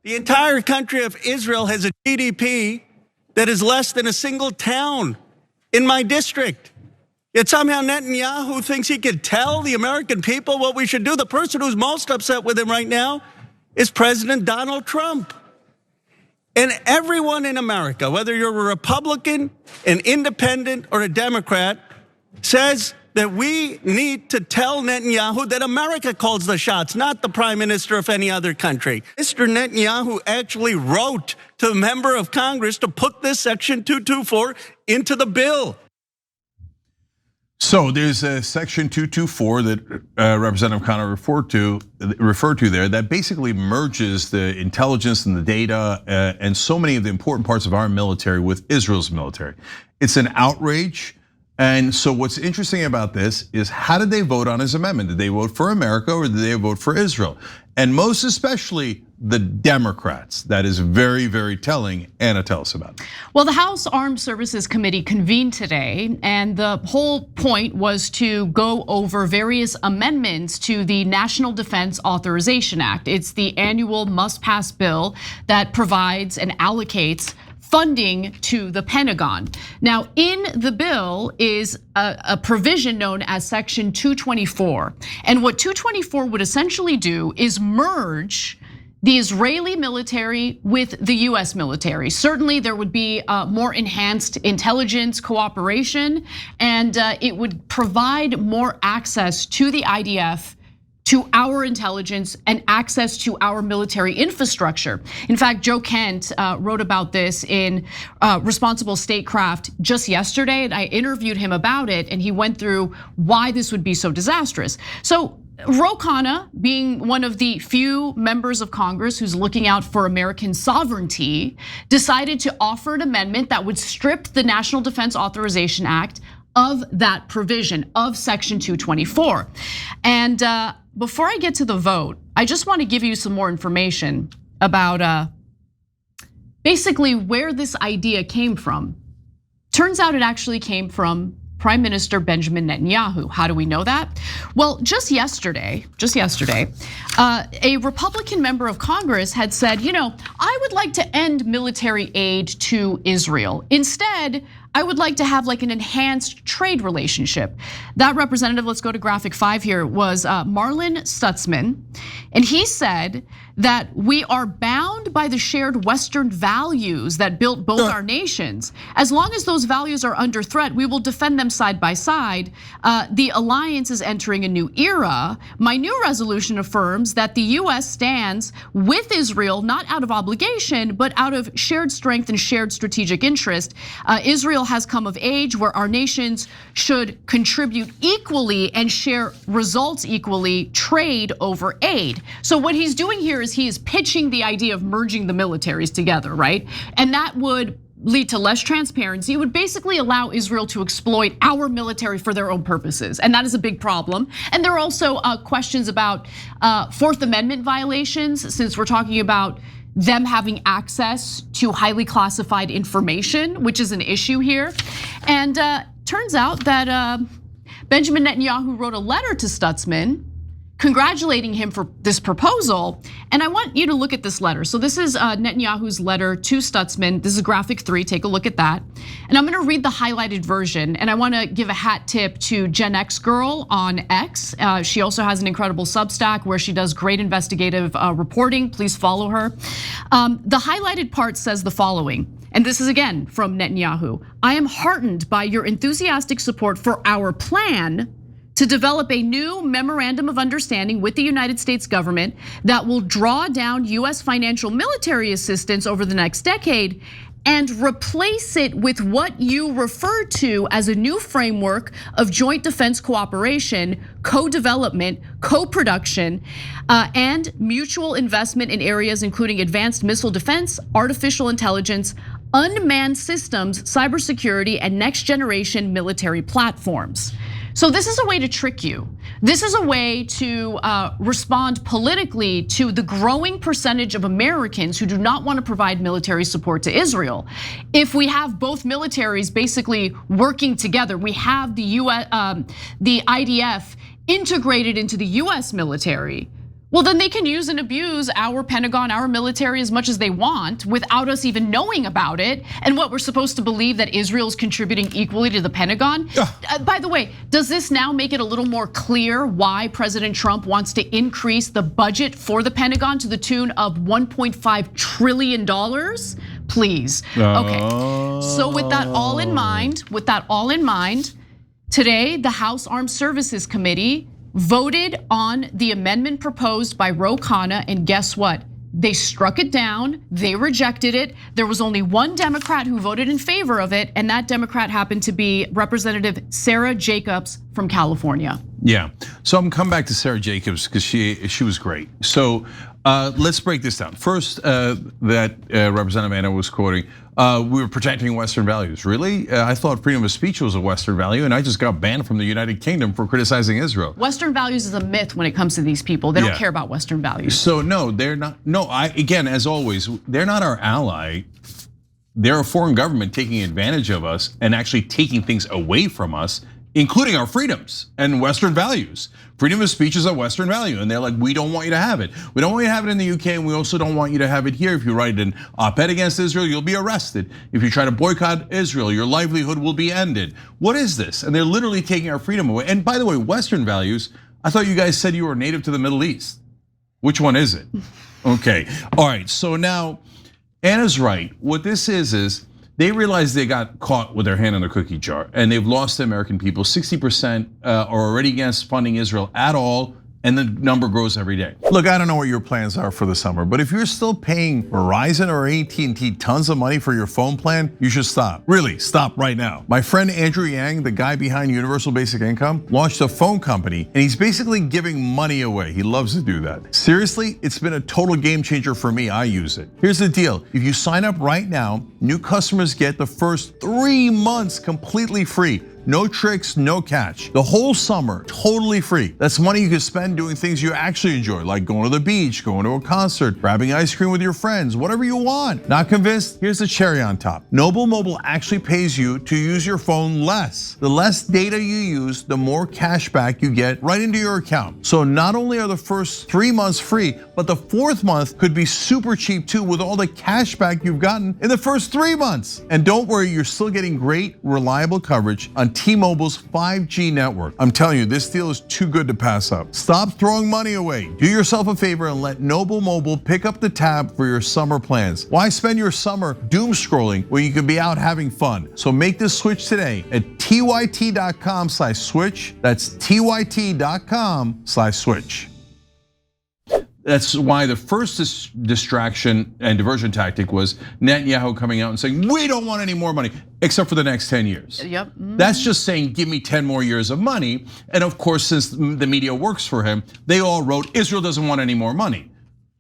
The entire country of Israel has a GDP that is less than a single town in my district. Yet somehow Netanyahu thinks he can tell the American people what we should do. The person who's most upset with him right now is President Donald Trump. And everyone in America, whether you're a Republican, an independent, or a Democrat, says that we need to tell Netanyahu that America calls the shots, not the prime minister of any other country. Mr. Netanyahu actually wrote to a member of Congress to put this Section 224 into the bill. So there's a Section 224 that Representative Khanna referred to there that basically merges the intelligence and the data and so many of the important parts of our military with Israel's military. It's an outrage. And so what's interesting about this is, how did they vote on his amendment? Did they vote for America or did they vote for Israel? And most especially the Democrats. That is very, very telling. Anna, tell us about it. Well, the House Armed Services Committee convened today, and the whole point was to go over various amendments to the National Defense Authorization Act. It's the annual must-pass bill that provides and allocates funding to the Pentagon. Now, in the bill is a provision known as Section 224. And what 224 would essentially do is merge the Israeli military with the US military. Certainly there would be more enhanced intelligence cooperation, and it would provide more access to the IDF, to our intelligence, and access to our military infrastructure. In fact, Joe Kent wrote about this in Responsible Statecraft just yesterday, and I interviewed him about it, and he went through why this would be so disastrous. So Ro Khanna, being one of the few members of Congress who's looking out for American sovereignty, decided to offer an amendment that would strip the National Defense Authorization Act of that provision of Section 224. And before I get to the vote, I just want to give you some more information about basically where this idea came from. Turns out it actually came from Prime Minister Benjamin Netanyahu. How do we know that? Well, just yesterday, a Republican member of Congress had said, I would like to end military aid to Israel. Instead, I would like to have like an enhanced trade relationship. That representative, let's go to graphic 5 here, was Marlin Stutzman. And he said that we are bound by the shared Western values that built both our nations. As long as those values are under threat, we will defend them side by side. The alliance is entering a new era. My new resolution affirms that the US stands with Israel, not out of obligation, but out of shared strength and shared strategic interest. Israel has come of age where our nations should contribute equally and share results equally, trade over aid. So what he's doing here is he is pitching the idea of merging the militaries together, right? And that would lead to less transparency. It would basically allow Israel to exploit our military for their own purposes. And that is a big problem. And there are also questions about Fourth Amendment violations, since we're talking about them having access to highly classified information, which is an issue here. And turns out that Benjamin Netanyahu wrote a letter to Stutzman congratulating him for this proposal. And I want you to look at this letter. So this is Netanyahu's letter to Stutzman. This is graphic 3, take a look at that. And I'm gonna read the highlighted version. And I wanna give a hat tip to Gen X Girl on X. She also has an incredible Substack where she does great investigative reporting. Please follow her. The highlighted part says the following. And this is again from Netanyahu. I am heartened by your enthusiastic support for our plan to develop a new memorandum of understanding with the United States government that will draw down US financial military assistance over the next decade and replace it with what you refer to as a new framework of joint defense cooperation, co-development, co-production, and mutual investment in areas including advanced missile defense, artificial intelligence, unmanned systems, cybersecurity, and next generation military platforms. So this is a way to trick you. This is a way to respond politically to the growing percentage of Americans who do not want to provide military support to Israel. If we have both militaries basically working together, we have the IDF integrated into the US military, Well, then they can use and abuse our Pentagon, our military as much as they want without us even knowing about it. And what, we're supposed to believe that Israel's contributing equally to the Pentagon? By the way, does this now make it a little more clear why President Trump wants to increase the budget for the Pentagon to the tune of $1.5 trillion? Please. Okay, so with that all in mind, today the House Armed Services Committee voted on the amendment proposed by Khanna, and guess what? They struck it down, they rejected it. There was only one Democrat who voted in favor of it, and that Democrat happened to be Representative Sarah Jacobs from California. Yeah, so I'm gonna come back to Sarah Jacobs because she was great. So let's break this down. First, that Representative Anna was quoting, we were protecting Western values. Really? I thought freedom of speech was a Western value, and I just got banned from the United Kingdom for criticizing Israel. Western values is a myth when it comes to these people. They don't care about Western values. So no, they're not. No, again, as always, they're not our ally. They're a foreign government taking advantage of us and actually taking things away from us, including our freedoms and Western values. Freedom of speech is a Western value, and they're like, we don't want you to have it. We don't want you to have it in the UK, and we also don't want you to have it here. If you write an op-ed against Israel, you'll be arrested. If you try to boycott Israel, your livelihood will be ended. What is this? And they're literally taking our freedom away. And by the way, Western values, I thought you guys said you were native to the Middle East. Which one is it? Okay, all right, so now Anna's right. What this is they realized they got caught with their hand in the cookie jar, and they've lost the American people. 60% are already against funding Israel at all, and the number grows every day. Look, I don't know what your plans are for the summer, but if you're still paying Verizon or AT&T tons of money for your phone plan, you should stop. Really, stop right now. My friend Andrew Yang, the guy behind Universal Basic Income, launched a phone company, and he's basically giving money away. He loves to do that. Seriously, it's been a total game changer for me. I use it. Here's the deal. If you sign up right now, new customers get the first 3 months completely free. No tricks, no catch. The whole summer, totally free. That's money you can spend doing things you actually enjoy, like going to the beach, going to a concert, grabbing ice cream with your friends, whatever you want. Not convinced? Here's the cherry on top. Noble Mobile actually pays you to use your phone less. The less data you use, the more cash back you get right into your account. So not only are the first 3 months free, but the 4th month could be super cheap too with all the cash back you've gotten in the first 3 months. And don't worry, you're still getting great, reliable coverage on T-Mobile's 5G network. I'm telling you, this deal is too good to pass up. Stop throwing money away. Do yourself a favor and let Noble Mobile pick up the tab for your summer plans. Why spend your summer doom scrolling when you can be out having fun? So make this switch today at tyt.com/switch. That's tyt.com/switch. That's why the first distraction and diversion tactic was Netanyahu coming out and saying, we don't want any more money, except for the next 10 years. Yep. That's just saying, give me 10 more years of money. And of course, since the media works for him, they all wrote, Israel doesn't want any more money.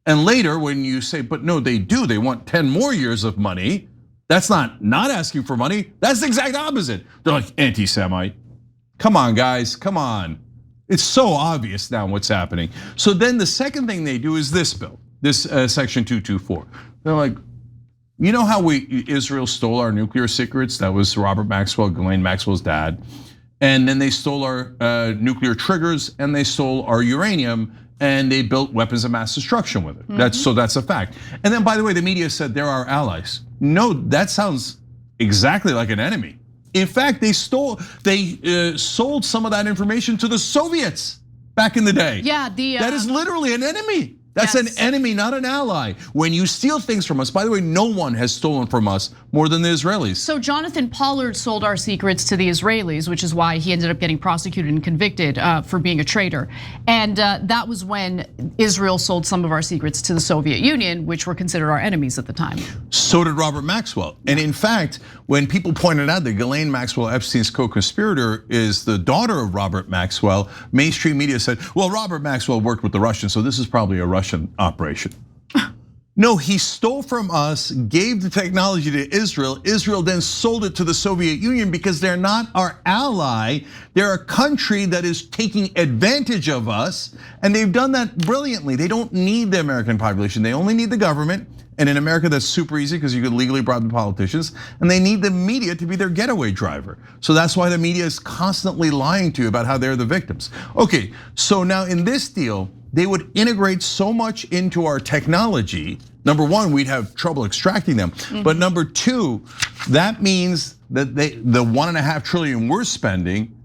And later, when you say, but no, they do, they want 10 more years of money. That's not asking for money. That's the exact opposite. They're like, anti-Semite. Come on, guys, come on. It's so obvious now what's happening. So then the second thing they do is this bill, this section 224. They're like, you know how Israel stole our nuclear secrets? That was Robert Maxwell, Ghislaine Maxwell's dad. And then they stole our nuclear triggers, and they stole our uranium, and they built weapons of mass destruction with it. That's a fact. And then, by the way, the media said they're our allies. No, that sounds exactly like an enemy. In fact, they sold some of that information to the Soviets back in the day. Yeah, that is literally an enemy. That's an enemy, not an ally. When you steal things from us, by the way, no one has stolen from us more than the Israelis. So Jonathan Pollard sold our secrets to the Israelis, which is why he ended up getting prosecuted and convicted for being a traitor. And that was when Israel sold some of our secrets to the Soviet Union, which were considered our enemies at the time. So did Robert Maxwell. And in fact, when people pointed out that Ghislaine Maxwell, Epstein's co-conspirator, is the daughter of Robert Maxwell, mainstream media said, well, Robert Maxwell worked with the Russians, so this is probably a Russian operation. No, he stole from us, gave the technology to Israel. Israel then sold it to the Soviet Union because they're not our ally. They're a country that is taking advantage of us, and they've done that brilliantly. They don't need the American population. They only need the government, And in America, that's super easy because you could legally bribe the politicians, and they need the media to be their getaway driver. So that's why the media is constantly lying to you about how they're the victims. Okay, so now in this deal, they would integrate so much into our technology. Number one, we'd have trouble extracting them. But number two, that means that the 1.5 trillion we're spending,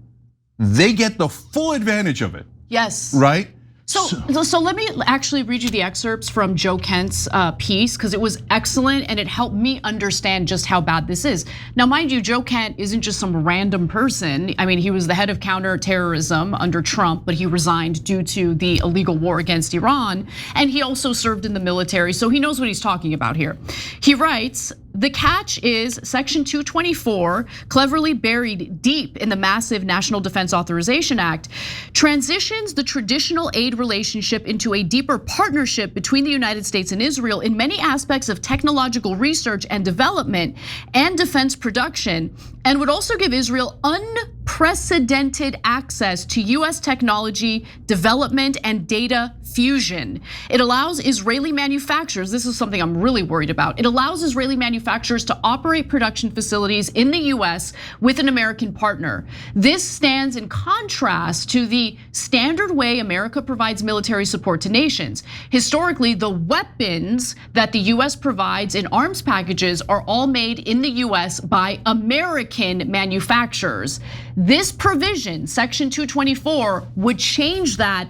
they get the full advantage of it. Yes. Right? So let me actually read you the excerpts from Joe Kent's piece, because it was excellent and it helped me understand just how bad this is. Now, mind you, Joe Kent isn't just some random person. I mean, he was the head of counterterrorism under Trump, but he resigned due to the illegal war against Iran. And he also served in the military, so he knows what he's talking about here. He writes, the catch is Section 224, cleverly buried deep in the massive National Defense Authorization Act, transitions the traditional aid relationship into a deeper partnership between the United States and Israel in many aspects of technological research and development and defense production, and would also give Israel unprecedented access to US technology development and data fusion. It allows Israeli manufacturers, this is something I'm really worried about, it allows Israeli manufacturers to operate production facilities in the US with an American partner. This stands in contrast to the standard way America provides military support to nations. Historically, the weapons that the US provides in arms packages are all made in the US by American manufacturers. This provision, Section 224, would change that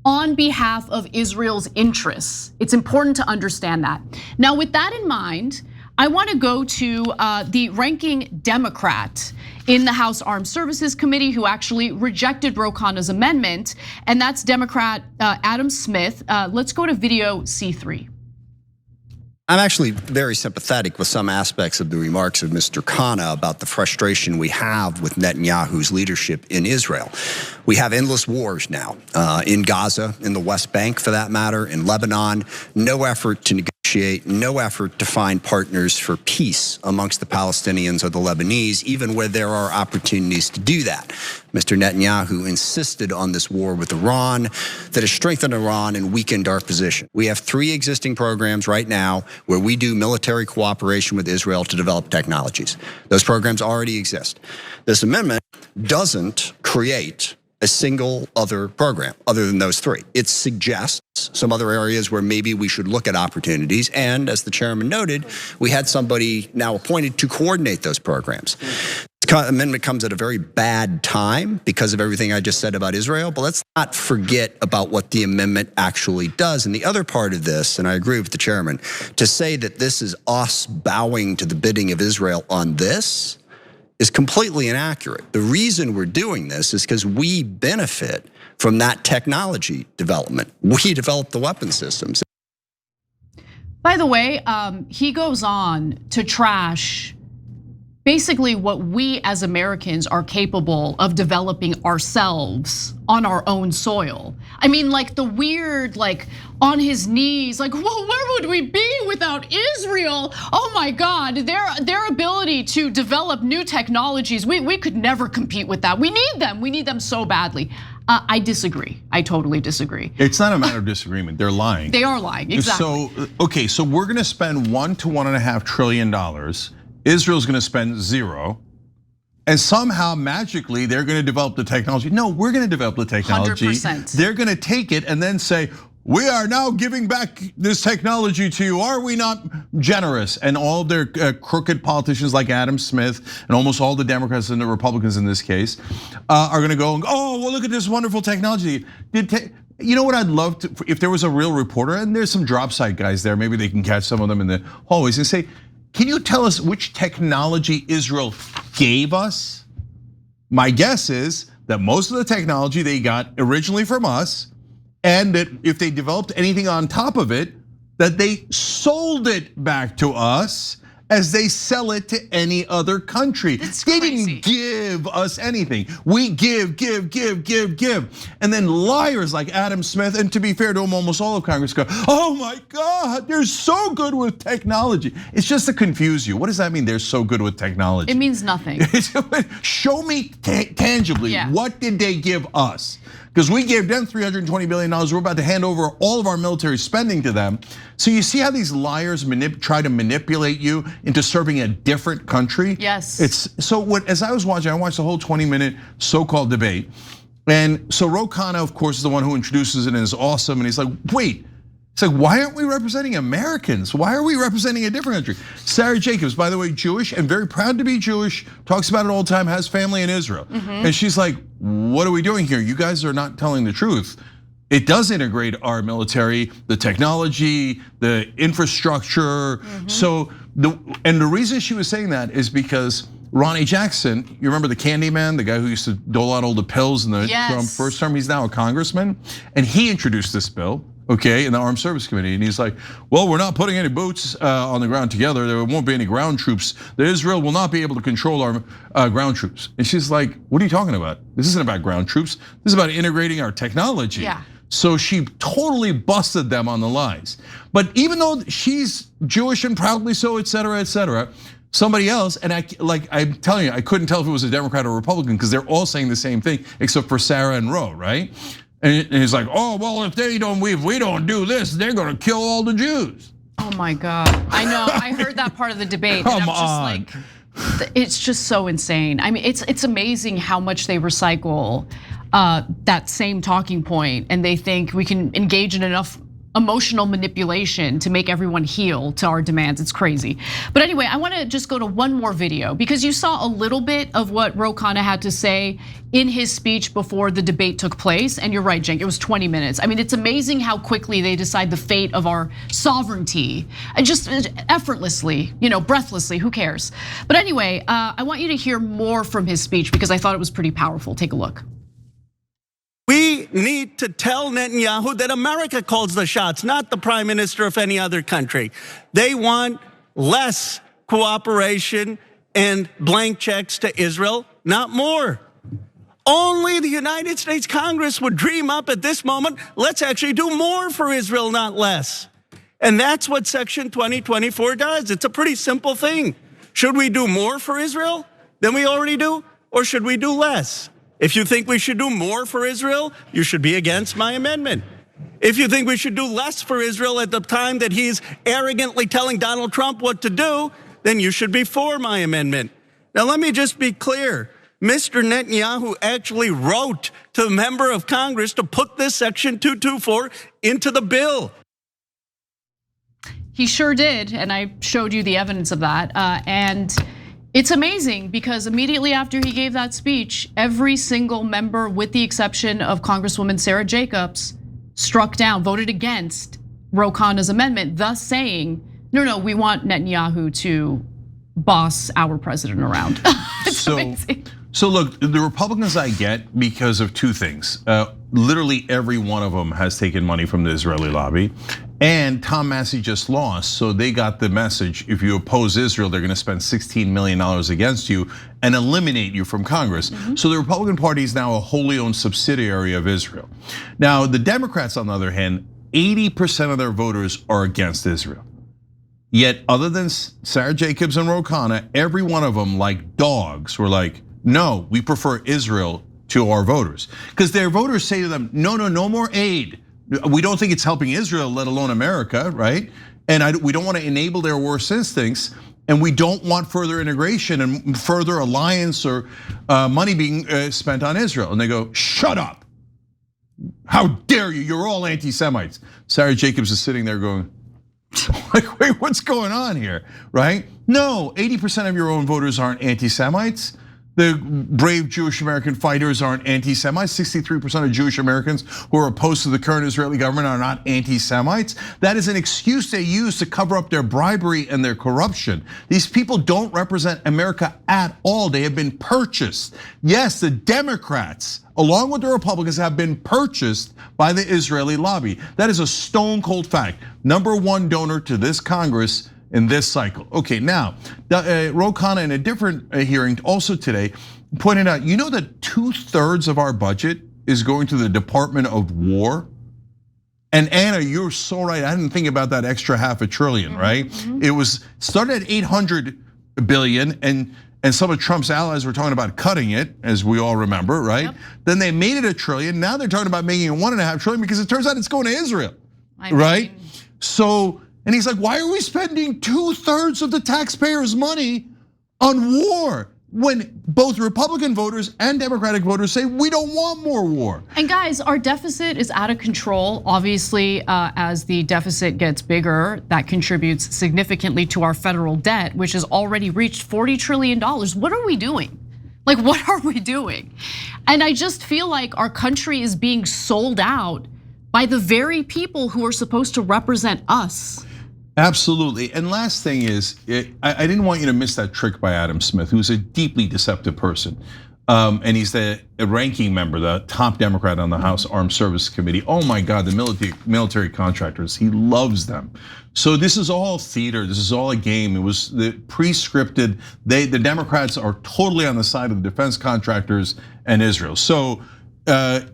on behalf of Israel's interests. It's important to understand that. Now, with that in mind, I want to go to the ranking Democrat in the House Armed Services Committee who actually rejected Ro Khanna's amendment, and that's Democrat Adam Smith. Let's go to video C3. I'm actually very sympathetic with some aspects of the remarks of Mr. Khanna about the frustration we have with Netanyahu's leadership in Israel. We have endless wars now in Gaza, in the West Bank for that matter, in Lebanon, no effort to negotiate, no effort to find partners for peace amongst the Palestinians or the Lebanese, even where there are opportunities to do that. Mr. Netanyahu insisted on this war with Iran that has strengthened Iran and weakened our position. We have 3 existing programs right now where we do military cooperation with Israel to develop technologies. Those programs already exist. This amendment doesn't create a single other program other than those 3. It suggests some other areas where maybe we should look at opportunities. And as the chairman noted, we had somebody now appointed to coordinate those programs. This amendment comes at a very bad time because of everything I just said about Israel, but let's not forget about what the amendment actually does. And the other part of this, and I agree with the chairman, to say that this is us bowing to the bidding of Israel on this is completely inaccurate. The reason we're doing this is because we benefit from that technology development. We develop the weapon systems. By the way, he goes on to trash basically what we as Americans are capable of developing ourselves on our own soil. I mean, like the weird, like on his knees, like, well, where would we be without Israel? Oh my God, their ability to develop new technologies, we could never compete with that. We need them so badly. I disagree, I totally disagree. It's not a matter of disagreement, they're lying. They are lying, exactly. So, okay, so we're gonna spend $1 to $1.5 trillion. Israel's gonna spend 0. And somehow magically they're gonna develop the technology. No, we're gonna develop the technology. 100%. They're gonna take it and then say, we are now giving back this technology to you. Are we not generous? And all of their crooked politicians like Adam Smith and almost all the Democrats and the Republicans in this case are gonna go, oh, well, look at this wonderful technology. You know what I'd love to, if there was a real reporter, and there's some drop site guys there, maybe they can catch some of them in the hallways and say, can you tell us which technology Israel gave us? My guess is that most of the technology they got originally from us, and that if they developed anything on top of it, that they sold it back to us as they sell it to any other country. They didn't give us anything. We give. And then liars like Adam Smith, and to be fair to him, almost all of Congress go, oh my God, they're so good with technology. It's just to confuse you. What does that mean, they're so good with technology? It means nothing. Show me tangibly, what did they give us? because we gave them $320 billion. We're about to hand over all of our military spending to them. So you see how these liars try to manipulate you into serving a different country? Yes. As I was watching, I watched the whole 20-minute so-called debate. And so Khanna, of course, is the one who introduces it and is awesome. And he's like, wait. It's like, why aren't we representing Americans? Why are we representing a different country? Sarah Jacobs, by the way, Jewish and very proud to be Jewish, talks about it all the time, has family in Israel. And she's like, what are we doing here? You guys are not telling the truth. It does integrate our military, the technology, the infrastructure. So the reason she was saying that is because Ronnie Jackson, you remember the candy man, the guy who used to dole out all the pills in the Trump first term, he's now a congressman. And he introduced this bill. Okay, in the Armed Service Committee, and he's like, well, we're not putting any boots on the ground together. There won't be any ground troops. Israel will not be able to control our ground troops. And she's like, what are you talking about? This isn't about ground troops. This is about integrating our technology. Yeah. So she totally busted them on the lies. But even though she's Jewish and proudly so, et cetera, somebody else, and I'm telling you, I couldn't tell if it was a Democrat or Republican because they're all saying the same thing except for Sarah and Roe, right? And he's like, oh, well, if we don't do this, they're gonna kill all the Jews. Oh my God, I know, I heard that part of the debate. Come and I'm just like, it's just so insane. I mean, it's amazing how much they recycle that same talking point, and they think we can engage in enough emotional manipulation to make everyone heel to our demands. It's crazy. But anyway, I want to just go to one more video because you saw a little bit of what Khanna had to say in his speech before the debate took place. And you're right, Cenk, it was 20 minutes. I mean, it's amazing how quickly they decide the fate of our sovereignty and just effortlessly, breathlessly, who cares? But anyway, I want you to hear more from his speech because I thought it was pretty powerful. Take a look. We need to tell Netanyahu that America calls the shots, not the prime minister of any other country. They want less cooperation and blank checks to Israel, not more. Only the United States Congress would dream up at this moment, let's actually do more for Israel, not less. And that's what Section 2024 does. It's a pretty simple thing. Should we do more for Israel than we already do, or should we do less? If you think we should do more for Israel, you should be against my amendment. If you think we should do less for Israel at the time that he's arrogantly telling Donald Trump what to do, then you should be for my amendment. Now, let me just be clear. Mr. Netanyahu actually wrote to a member of Congress to put this Section 224 into the bill. He sure did, and I showed you the evidence of that. And it's amazing because immediately after he gave that speech, every single member, with the exception of Congresswoman Sarah Jacobs, voted against Khanna's amendment, thus saying, no, we want Netanyahu to boss our president around. It's amazing. So look, the Republicans I get because of two things. Literally every one of them has taken money from the Israeli lobby. And Tom Massey just lost, so they got the message, if you oppose Israel, they're gonna spend $16 million against you and eliminate you from Congress. So the Republican Party is now a wholly owned subsidiary of Israel. Now, the Democrats, on the other hand, 80% of their voters are against Israel. Yet, other than Sarah Jacobs and Khanna, every one of them, like dogs, were like, no, we prefer Israel to our voters. Because their voters say to them, no more aid. We don't think it's helping Israel, let alone America, right? And we don't want to enable their worst instincts, and we don't want further integration and further alliance or money being spent on Israel. And they go, shut up. How dare you, you're all anti-Semites. Sarah Jacobs is sitting there going, like, wait, what's going on here, right? No, 80% of your own voters aren't anti-Semites. The brave Jewish American fighters aren't anti-Semites. 63% of Jewish Americans who are opposed to the current Israeli government are not anti-Semites. That is an excuse they use to cover up their bribery and their corruption. These people don't represent America at all. They have been purchased. Yes, the Democrats, along with the Republicans, have been purchased by the Israeli lobby. That is a stone cold fact. Number one donor to this Congress in this cycle. Okay, now, Khanna in a different hearing also today pointed out, you know that 2/3 of our budget is going to the Department of War? And Anna, you're so right, I didn't think about that extra $500 billion, right? It was started at 800 billion, and and some of Trump's allies were talking about cutting it, as we all remember, right? Yep. Then they made it $1 trillion. Now they're talking about making it $1.5 trillion because it turns out it's going to Israel, right? So, and he's like, why are we spending 2/3 of the taxpayers' money on war when both Republican voters and Democratic voters say we don't want more war? And guys, our deficit is out of control. Obviously, as the deficit gets bigger, that contributes significantly to our federal debt, which has already reached $40 trillion. What are we doing? Like, what are we doing? And I just feel like our country is being sold out by the very people who are supposed to represent us. Absolutely, and last thing is, I didn't want you to miss that trick by Adam Smith, who's a deeply deceptive person. And he's the ranking member, the top Democrat on the House Armed Services Committee. Oh my God, the military contractors, he loves them. So this is all theater, this is all a game. It was the pre-scripted, the Democrats are totally on the side of the defense contractors and Israel. So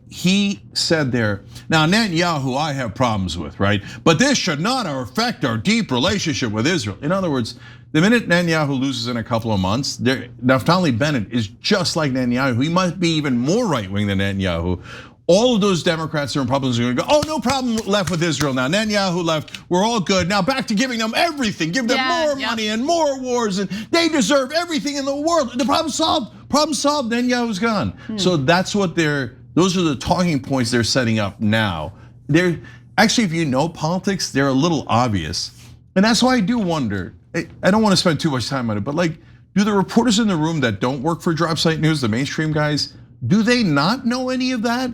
he said there, now Netanyahu I have problems with, right? But this should not affect our deep relationship with Israel. In other words, the minute Netanyahu loses in a couple of months, Naftali Bennett is just like Netanyahu. He might be even more right-wing than Netanyahu. All of those Democrats and Republicans are gonna go, oh, no problem left with Israel now. Netanyahu left, we're all good. Now back to giving them everything, give them more money and more wars, and they deserve everything in the world. The problem solved, Netanyahu's gone. So that's what those are the talking points they're setting up now. They're actually, if you know politics, they're a little obvious. And that's why I do wonder, I don't want to spend too much time on it, but like, do the reporters in the room that don't work for Drop Site News, the mainstream guys, do they not know any of that?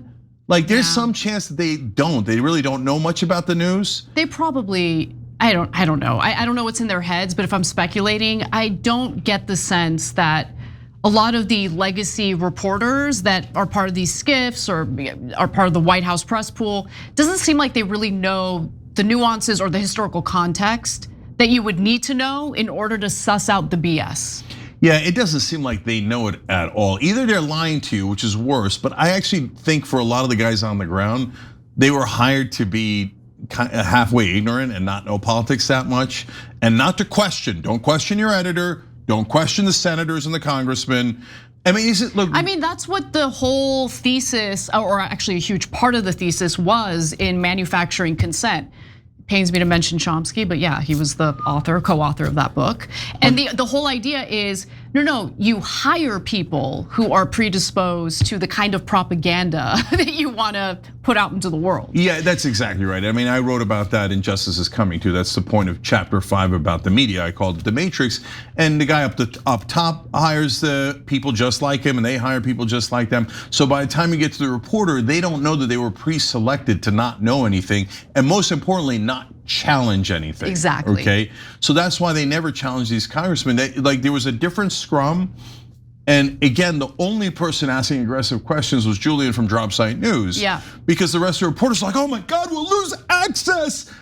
Like there's some chance that they really don't know much about the news. They probably, I don't know. I don't know what's in their heads, but if I'm speculating, I don't get the sense that a lot of the legacy reporters that are part of these SCIFs or are part of the White House press pool, doesn't seem like they really know the nuances or the historical context that you would need to know in order to suss out the BS. Yeah, it doesn't seem like they know it at all. Either they're lying to you, which is worse, but I actually think for a lot of the guys on the ground, they were hired to be halfway ignorant and not know politics that much, and not to question. Don't question your editor. Don't question the senators and the congressmen. I mean, look? I mean, that's what the whole thesis, or actually a huge part of the thesis was in manufacturing consent. Pains me to mention Chomsky, but yeah, he was the author, co-author of that book. And the whole idea is, no, you hire people who are predisposed to the kind of propaganda that you want to put out into the world. Yeah, that's exactly right. I mean, I wrote about that in Justice is Coming too. That's the point of chapter 5 about the media. I called it the Matrix. And the guy up top hires the people just like him, and they hire people just like them. So by the time you get to the reporter, they don't know that they were pre-selected to not know anything, and most importantly, not challenge anything. Exactly. Okay, so that's why they never challenged these congressmen. Like there was a different scrum, and again, the only person asking aggressive questions was Julian from Drop Site News. Yeah. Because the rest of the reporters are like, oh my God, we'll lose access.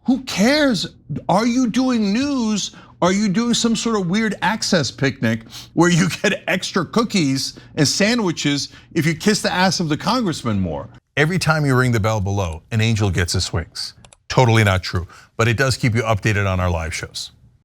Who cares? Are you doing news? Are you doing some sort of weird access picnic where you get extra cookies and sandwiches if you kiss the ass of the congressman more? Every time you ring the bell below, an angel gets his wings. Totally not true, but it does keep you updated on our live shows.